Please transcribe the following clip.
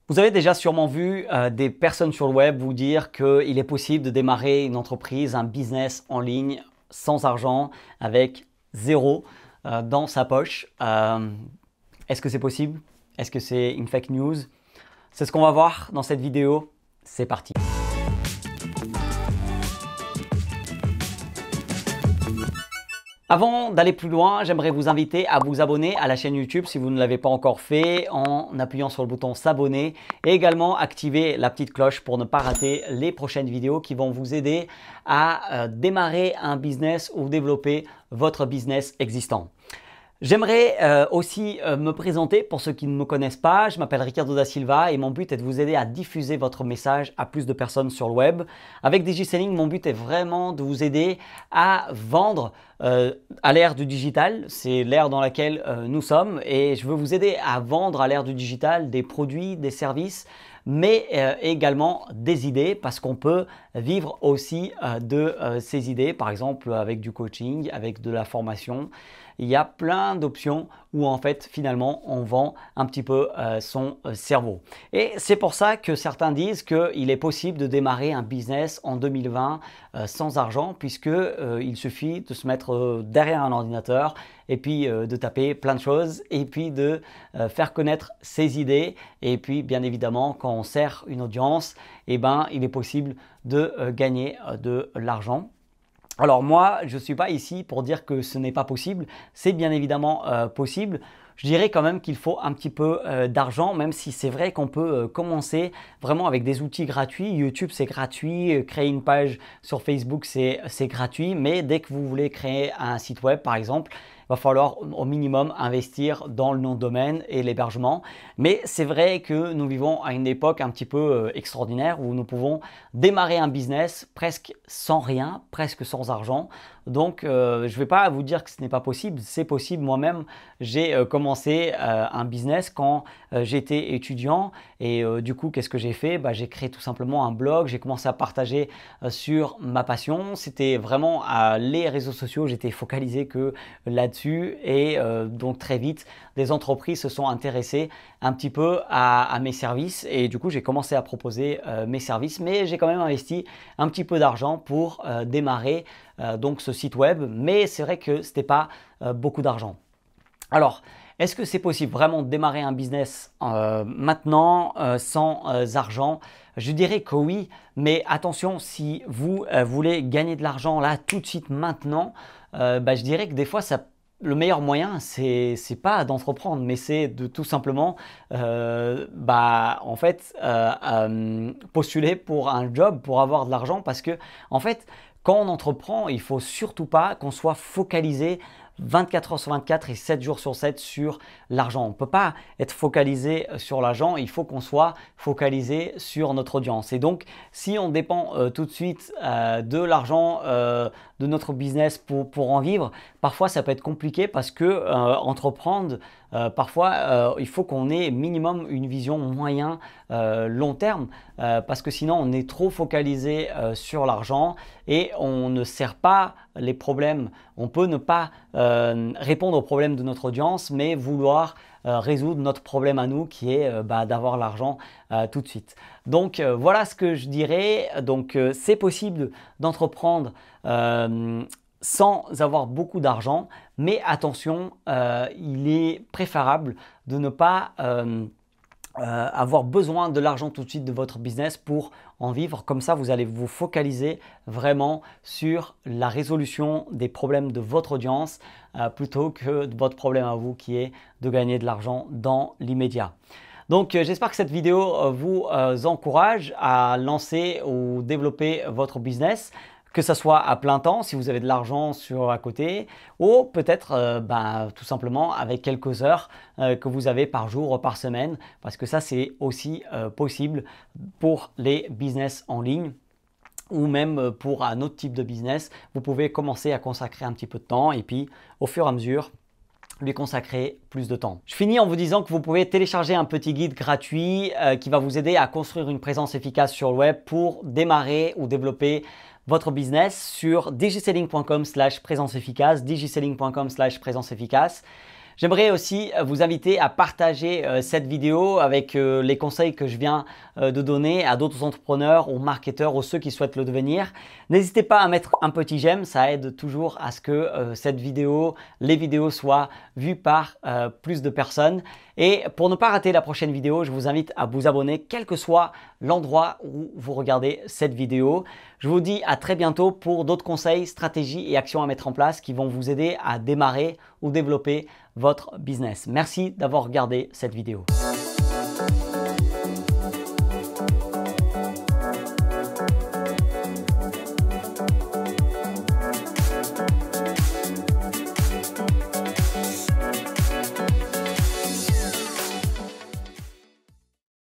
Vous avez déjà sûrement vu des personnes sur le web vous dire qu'il est possible de démarrer une entreprise, un business en ligne sans argent, avec zéro dans sa poche. Est-ce que c'est possible? Est-ce que c'est une fake news? C'est ce qu'on va voir dans cette vidéo. C'est parti! Avant d'aller plus loin, j'aimerais vous inviter à vous abonner à la chaîne YouTube si vous ne l'avez pas encore fait en appuyant sur le bouton s'abonner et également activer la petite cloche pour ne pas rater les prochaines vidéos qui vont vous aider à démarrer un business ou développer votre business existant. J'aimerais aussi me présenter pour ceux qui ne me connaissent pas. Je m'appelle Ricardo da Silva et mon but est de vous aider à diffuser votre message à plus de personnes sur le web. Avec DigiSelling, mon but est vraiment de vous aider à vendre à l'ère du digital. C'est l'ère dans laquelle nous sommes et je veux vous aider à vendre à l'ère du digital des produits, des services, mais également des idées parce qu'on peut vivre aussi de ces idées, par exemple avec du coaching, avec de la formation. Il y a plein d'options où en fait finalement on vend un petit peu son cerveau. Et c'est pour ça que certains disent qu'il est possible de démarrer un business en 2020 sans argent puisque il suffit de se mettre derrière un ordinateur et puis de taper plein de choses et puis de faire connaître ses idées et puis bien évidemment quand on sert une audience, eh ben, il est possible de gagner de l'argent. Alors moi, je ne suis pas ici pour dire que ce n'est pas possible, c'est bien évidemment possible. Je dirais quand même qu'il faut un petit peu d'argent, même si c'est vrai qu'on peut commencer vraiment avec des outils gratuits. YouTube, c'est gratuit, créer une page sur Facebook, c'est gratuit, mais dès que vous voulez créer un site web, par exemple, il va falloir au minimum investir dans le nom de domaine et l'hébergement. Mais c'est vrai que nous vivons à une époque un petit peu extraordinaire où nous pouvons démarrer un business presque sans rien, presque sans argent. Donc, je ne vais pas vous dire que ce n'est pas possible, c'est possible. Moi-même, j'ai commencé un business quand j'étais étudiant et du coup, qu'est-ce que j'ai fait? J'ai créé tout simplement un blog, j'ai commencé à partager sur ma passion. C'était vraiment les réseaux sociaux, j'étais focalisé que là-dessus et donc très vite, des entreprises se sont intéressées un petit peu à mes services et du coup, j'ai commencé à proposer mes services, mais j'ai quand même investi un petit peu d'argent pour démarrer donc ce site web, mais c'est vrai que ce n'était pas beaucoup d'argent. Alors, est-ce que c'est possible vraiment de démarrer un business maintenant sans argent? Je dirais que oui, mais attention, si vous voulez gagner de l'argent là tout de suite maintenant, je dirais que des fois le meilleur moyen, c'est pas d'entreprendre, mais c'est de tout simplement en fait postuler pour un job pour avoir de l'argent parce que en fait quand on entreprend, il ne faut surtout pas qu'on soit focalisé 24 heures sur 24 et 7 jours sur 7 sur l'argent. On ne peut pas être focalisé sur l'argent, il faut qu'on soit focalisé sur notre audience. Et donc, si on dépend tout de suite de l'argent de notre business pour en vivre, parfois ça peut être compliqué parce que entreprendre, parfois il faut qu'on ait minimum une vision moyen long terme parce que sinon on est trop focalisé sur l'argent et on ne sert pas les problèmes. On peut ne pas répondre aux problèmes de notre audience mais vouloir résoudre notre problème à nous qui est d'avoir l'argent tout de suite. Donc voilà ce que je dirais. Donc c'est possible d'entreprendre sans avoir beaucoup d'argent, mais attention, il est préférable de ne pas avoir besoin de l'argent tout de suite de votre business pour en vivre. Comme ça, vous allez vous focaliser vraiment sur la résolution des problèmes de votre audience plutôt que de votre problème à vous qui est de gagner de l'argent dans l'immédiat. Donc, j'espère que cette vidéo vous encourage à lancer ou développer votre business, que ce soit à plein temps si vous avez de l'argent sur à côté ou peut-être tout simplement avec quelques heures que vous avez par jour ou par semaine parce que ça c'est aussi possible pour les business en ligne ou même pour un autre type de business. Vous pouvez commencer à consacrer un petit peu de temps et puis au fur et à mesure lui consacrer plus de temps. Je finis en vous disant que vous pouvez télécharger un petit guide gratuit qui va vous aider à construire une présence efficace sur le web pour démarrer ou développer votre business sur digiselling.com/présence efficace, digiselling.com/présence efficace. J'aimerais aussi vous inviter à partager cette vidéo avec les conseils que je viens de donner à d'autres entrepreneurs, aux marketeurs, aux ceux qui souhaitent le devenir. N'hésitez pas à mettre un petit j'aime, ça aide toujours à ce que cette vidéo, les vidéos soient vues par plus de personnes. Et pour ne pas rater la prochaine vidéo, je vous invite à vous abonner quel que soit l'endroit où vous regardez cette vidéo. Je vous dis à très bientôt pour d'autres conseils, stratégies et actions à mettre en place qui vont vous aider à démarrer ou développer votre business. Merci d'avoir regardé cette vidéo.